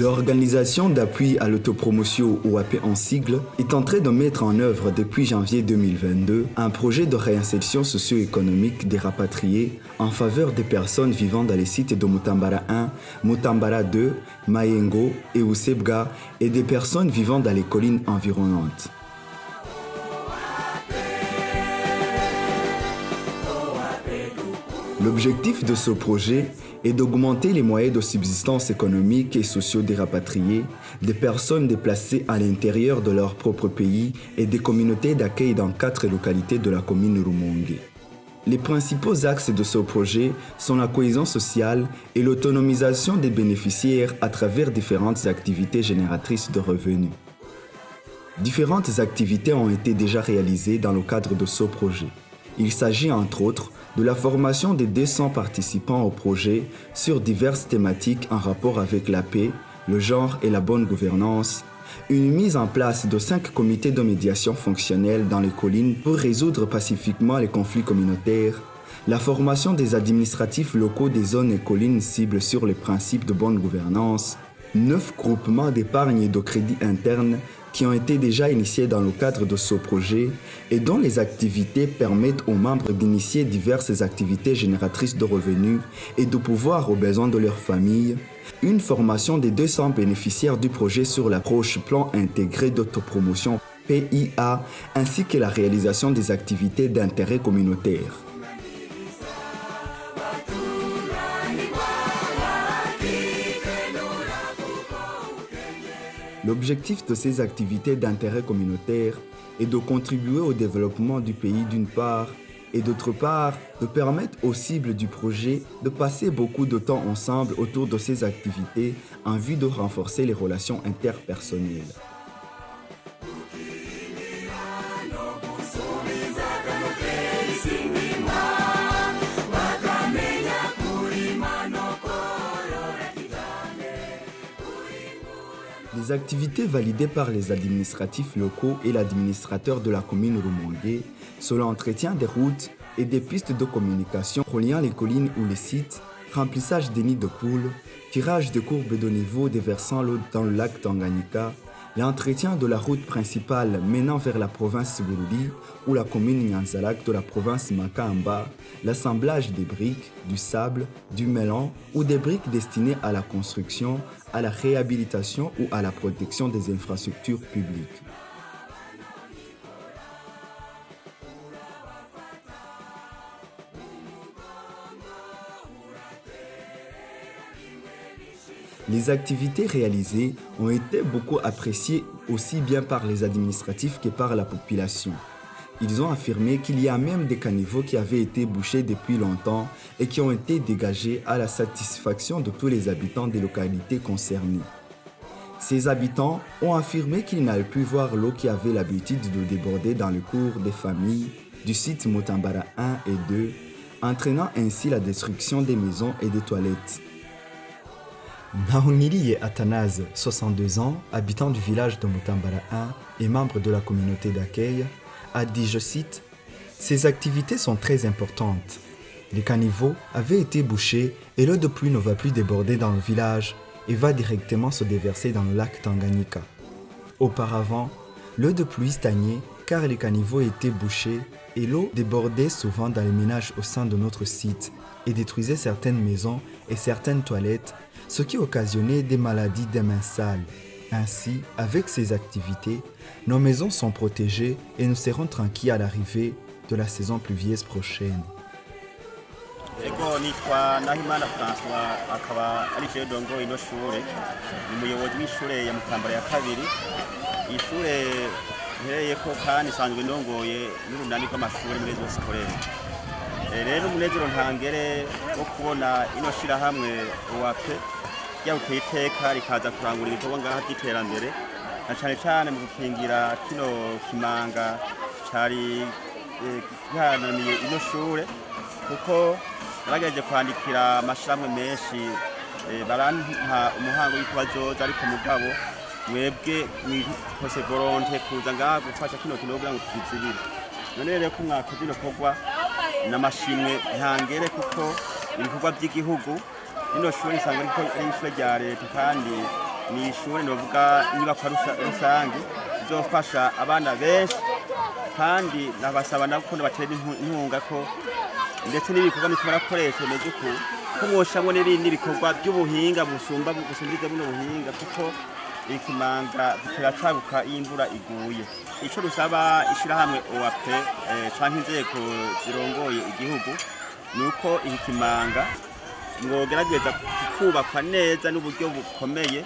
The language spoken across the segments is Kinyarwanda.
L'organisation d'appui à l'autopromotion OAP en sigle est en train de mettre en œuvre depuis janvier 2022 un projet de réinsertion socio-économique des rapatriés en faveur des personnes vivant dans les sites de Mutambara 1, Mutambara 2, Mayengo et Usebga et des personnes vivant dans les collines environnantes. L'objectif de ce projet est d'augmenter les moyens de subsistance économique et sociaux des rapatriés, des personnes déplacées à l'intérieur de leur propre pays et des communautés d'accueil dans 4 localités de la commune Rumonge. Les principaux axes de ce projet sont la cohésion sociale et l'autonomisation des bénéficiaires à travers différentes activités génératrices de revenus. Différentes activités ont été déjà réalisées dans le cadre de ce projet. Il s'agit entre autres de la formation des 200 participants au projet sur diverses thématiques en rapport avec la paix, le genre et la bonne gouvernance, une mise en place de 5 comités de médiation fonctionnels dans les collines pour résoudre pacifiquement les conflits communautaires, la formation des administratifs locaux des zones et collines cibles sur les principes de bonne gouvernance, 9 groupements d'épargne et de crédit interne qui ont été déjà initiés dans le cadre de ce projet et dont les activités permettent aux membres d'initier diverses activités génératrices de revenus et de pouvoir aux besoins de leur famille, une formation des 200 bénéficiaires du projet sur l'approche plan intégré d'autopromotion PIA ainsi que la réalisation des activités d'intérêt communautaire. L'objectif de ces activités d'intérêt communautaire est de contribuer au développement du pays d'une part et d'autre part de permettre aux cibles du projet de passer beaucoup de temps ensemble autour de ces activités en vue de renforcer les relations interpersonnelles. Les activités validées par les administratifs locaux et l'administrateur de la commune Rumonge sont l'entretien des routes et des pistes de communication reliant les collines ou les sites, remplissage des nids de poules, tirage de courbes de niveau déversant l'eau dans le lac Tanganyika, l'entretien de la route principale menant vers la province Bururi ou la commune Nyanzalak de la province Makamba, l'assemblage des briques, du sable, du mélan ou des briques destinées à la construction, à la réhabilitation ou à la protection des infrastructures publiques. Les activités réalisées ont été beaucoup appréciées aussi bien par les administratifs que par la population. Ils ont affirmé qu'il y a même des caniveaux qui avaient été bouchés depuis longtemps et qui ont été dégagés à la satisfaction de tous les habitants des localités concernées. Ces habitants ont affirmé qu'ils n'avaient pu voir l'eau qui avait l'habitude de déborder dans le cours des familles du site Mutambara 1 et 2, entraînant ainsi la destruction des maisons et des toilettes. Nahoniriye Athanase, 62 ans, habitant du village de Mutambara 1 et membre de la communauté d'accueil, a dit, je cite, « Ces activités sont très importantes. Les caniveaux avaient été bouchés et l'eau de pluie ne va plus déborder dans le village et va directement se déverser dans le lac Tanganyika. Auparavant, l'eau de pluie stagnait car les caniveaux étaient bouchés et l'eau débordait souvent dans les ménages au sein de notre site et détruisait certaines maisons et certaines toilettes, ce qui occasionnait des maladies des mains sales. Ainsi, avec ces activités, nos maisons sont protégées et nous serons tranquilles à l'arrivée de la saison pluvieuse prochaine. » Ego nitwa Nahimana François akaba ari je dongo ino shure umuyobozi w'ishure ya Mutambara ya kabiri ishure nhereye ko kandi sanzwe ndongoye n'urunani rw'amashuri muri zo sikorere rero umunezero ntangere wo kubona ino shira hamwe uwape ryawuteye iteka rikaza kurangura ibikorwa ngaha by'iterambere na cane cane mu gukingira kino kimanga cari gihanamiye ino shure kuko naragejeje kwandikira amashirahamwe menshi baranha umuhango w'uko bazoza ariko mugabo mwebwe mwikose volonté kuza ngaha gufasha kino kintu kugira ngo tuzibire none rero ko mwakoze ibikorwa n'amashimwe ntangere kuko ibikorwa by'igihugu ino shuri isanga ariko ari ishure rya leta kandi ni ishuri novuga inyubako rusange izofasha abana benshi kandi nabasaba nako batera inkunga ko ndetse n'ibikorwa mituma rakoresha mejuko ko mwoshamwe n'ibindi bikorwa by'ubuhinga busumbize buno buhinga kuko ikimanga kiracabuka y'imvura iguye ico rusaba ishirahamwe OAP canke inzego zirongoye igihugu nuko ikimanga mwogerageza kubakwa neza n'uburyo bukomeye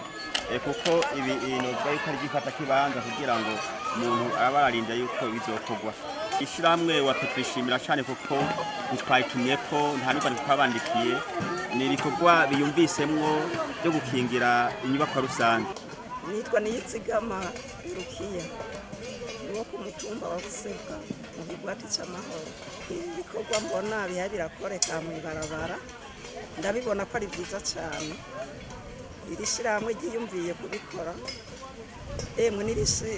kuko ibi novuga yuko ari gifata kibanza kugira ngo umuntu abarinda yuko bizokorwa ishirahamwe OAP twishimira cyane kuko ntitwayitumye ko nta n'ubwo twabandikiye ni ibikorwa biyumvisemwo byo gukingira inyubako rusange. Nitwa Niyitsigama Rukiya niwo ku mutumba wa Busebwa mu Kigwati c'Amahoro. Ibikorwa mbona biha birakoreka mu ibarabara ndabibona ko ari byiza cyane. Iri shirahamwe ryiyumviye kubikora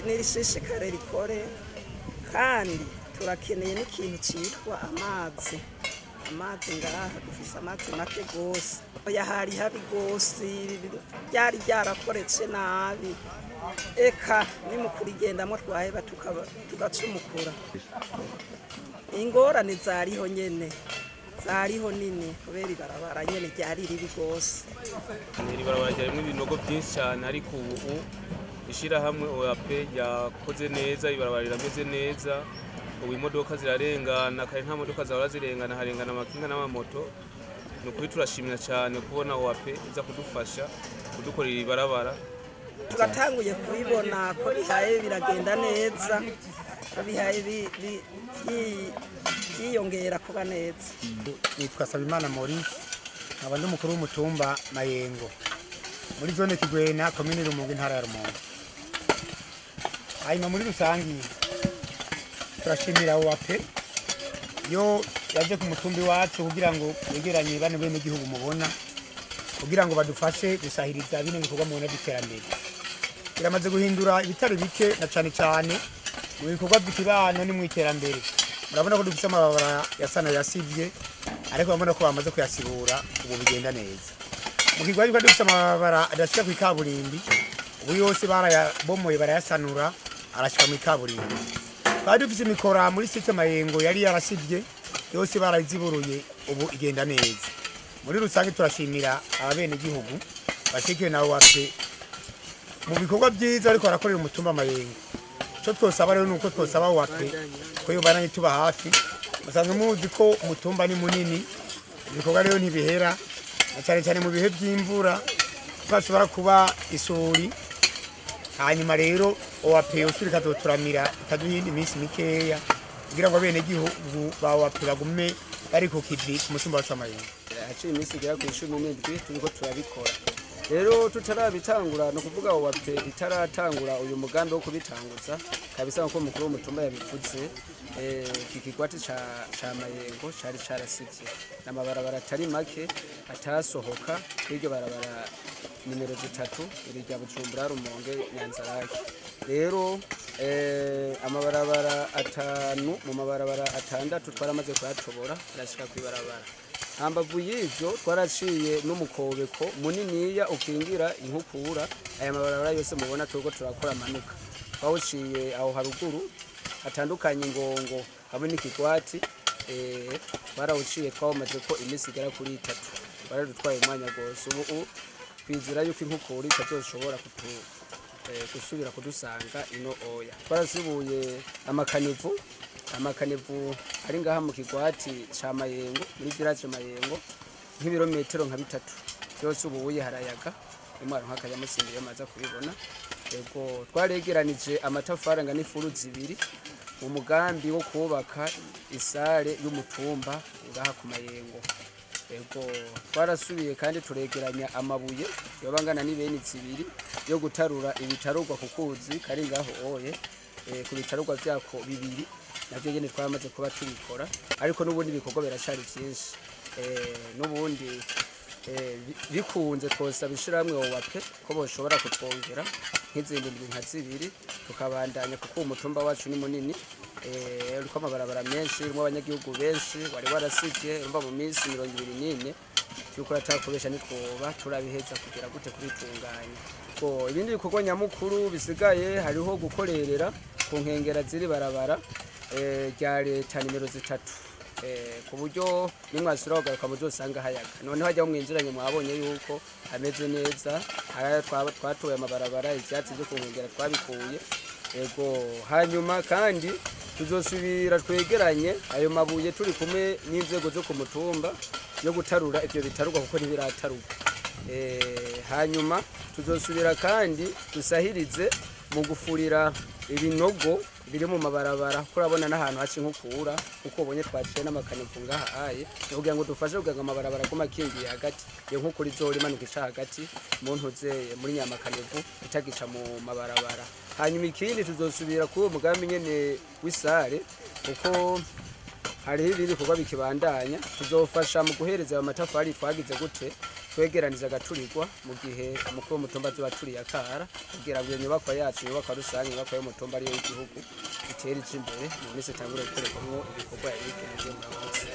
nirishishikare rikore kandi turakeneye n'ikintu cyitwa amazi ngaha dufise amazi make gose yahari habi gose byari byarakoretse nabi eka nimukurigendamo twaheba tugacumukura ingorane zariho nyene zariho nini kubera ibarabara nyene ryari ribi gose ibarabara ryarimo ibinogo byinshi cyane ariko ubu ishirahamwe OAP yakoze neza ibarabara rirameze neza ubu imodoka zirarengana kandi nta modoka zahora zirengana harengana amakinga n'amamoto nukuri turashimira cyane kubona OAP iza kudufasha kudukorera ibarabara turatanguye kubibona ko bihaye biragenda neza ko bihaye byiyongera kuba neza. Nitwa Sabimana Maurice nkaba ndi umukuru w'umutumba Mayengo muri zone Kigwena komine Rumonge intara ya Rumonge. Hanyuma muri rusangi turashimira OAP yo yaje ku mutumbi wacu kugira ngo yegeranye bane bene gihugu mubona kugira ngo badufashe gusahiriza bine bikorwa mu ntara y'iterambere. Biramaze guhindura ibitari bike na cyane cyane mu bikorwa by'ikibano ni mu iterambere. Murabona ko dufite amabara yasana yasivye ariko bamona ko bamaze kuyasibura ubu bigenda neza. Mu Kigwari ko dufite amabara adashika ku ikaburimbi ubu yose barayabomoye barayasanura arashika mu ikaburimbi. Bari dufite imikora muri site Mayengo yari yarasivye yose barayiziburuye ubu igenda neza. Muri rusange turashimira ababene gihugu bashikiwe na OAP mu bikorwa byiza ariko barakorera umutumba Mayengo. Cyo twosaba rero nuko twosaba OAP ko yo baranye tuba hafi musanzwe muzi ko umutumba ni munini ibikorwa rero ntibihera cyane cyane mu bihe by'imvura bashobora kuba isuri. Hanyuma rero OAP usurika turamira ikaduhindi iminsi mikeya kugira ngo bene gihugu ba OAP bagume bari ku kivi ku mutumba wa Mayengo. Haciye iminsi igera ku 17 turiko turabikora rero tutarabitangura no kuvuga OAP itaratangura uyu mugambi wo kubitanguza kabisa nko mukuru w'umutumba yabivuze Kigwati ca Mayengo cari carasivye n'amabarabara atari make atasohoka iryo barabara nimero 3 irya Bujumbura Rumonge Nyanzarake. Rero amabarabara atanu mu mabarabara atandatu twaramaze kwatobora arashika kwibarabara. Hambavu y'ivyo twaraciye n'umukobeko muniniya ukingira inkukura aya mabarabara yose mubona turiko turakora amanuka twawuciye aho haruguru atandukanye Ngongo hamwe n'Ikigwati barawuciye twawumaze ko imisi igera kuri 3 baradutwaye umwanya gose ubu twizera yuko inkukura itazoshobora gusubira kudusanga ino oya. Twarasibuye amakanivu ari ngaha mu Kigwati ca Mayengo muri village Mayengo nk'ibirometero nka 3 byose ubuye harayaga imwaro nk'akayamusimbiye maza kubibona. Ego twaregeranije amatafari ngana ifuru zibiri mu mugambi wo kubaka isare y'umutumba ngaha ku Mayengo. Ego twarasubiye kandi turegeranya amabuye yobangana n'ibeni zibiri yo gutarura ibitarugwa kukuzi kari ngaho oye ku bitarugwa byako bibiri navyo nyene twamaze kuba tubikora ariko n'ubundi bikorwa birashari byinshi n'ubundi bikunze twosaba ishiramwe OAP ko boshobora kutwongera nk'izindi nka zibiri tukabandanya kuko umutumba wacu ni munini uriko amabarabara menshi irimo abanyagihugu benshi wari warasivye urumva mu minsi 24 cyuko atakubesha nitwoba turabiheza kugira gute kubitunganya ko ibindi bikorwa nyamukuru bisigaye hariho gukorerera ku nkengera ziri barabara rya leta nimero 3 ku buryo nimwasura bagaruka muzosanga hayaga noneho hajya mwinjiranye mwabonye yuko ameze neza haya twatoye amabarabara ivyatsi byo ku nkengera twabikuye ego hanyuma kandi tuzosubira twegeranye ayo mabuye turi kumwe n'inzego zo ku mutumba yo gutarura ivyo bitaruka kuko ntibirataruka hanyuma tuzosubira kandi dusahirize mu gufurira ibinogo biri mu mabarabara kurabona n'ahantu haci nkukura kuko ubonye twaciye n'amakanevu ngahaye kugira ngo dufashe kugira amabarabara kumakingiye hagati yo nkukuri zori manukisha hagati mu ntuze muri nyamakanevu itagica mu mabarabara hanyuma ikindi tuzosubira ku mugambi nyene wisare kuko hariho ibiri kuba bikibandanya tuzofasha mu guhereza ayo matafari twagize gute twegeraniza agaturirwa mu gihe umukuru w'umutumba tuba turiye akara kugira ngo iyo nyubako yacu nyubako rusange nyubako y'umutumba ariyo y'igihugu itere imbere mu minsi itangura gukorerwamo ibikorwa yabikenewe mu munsi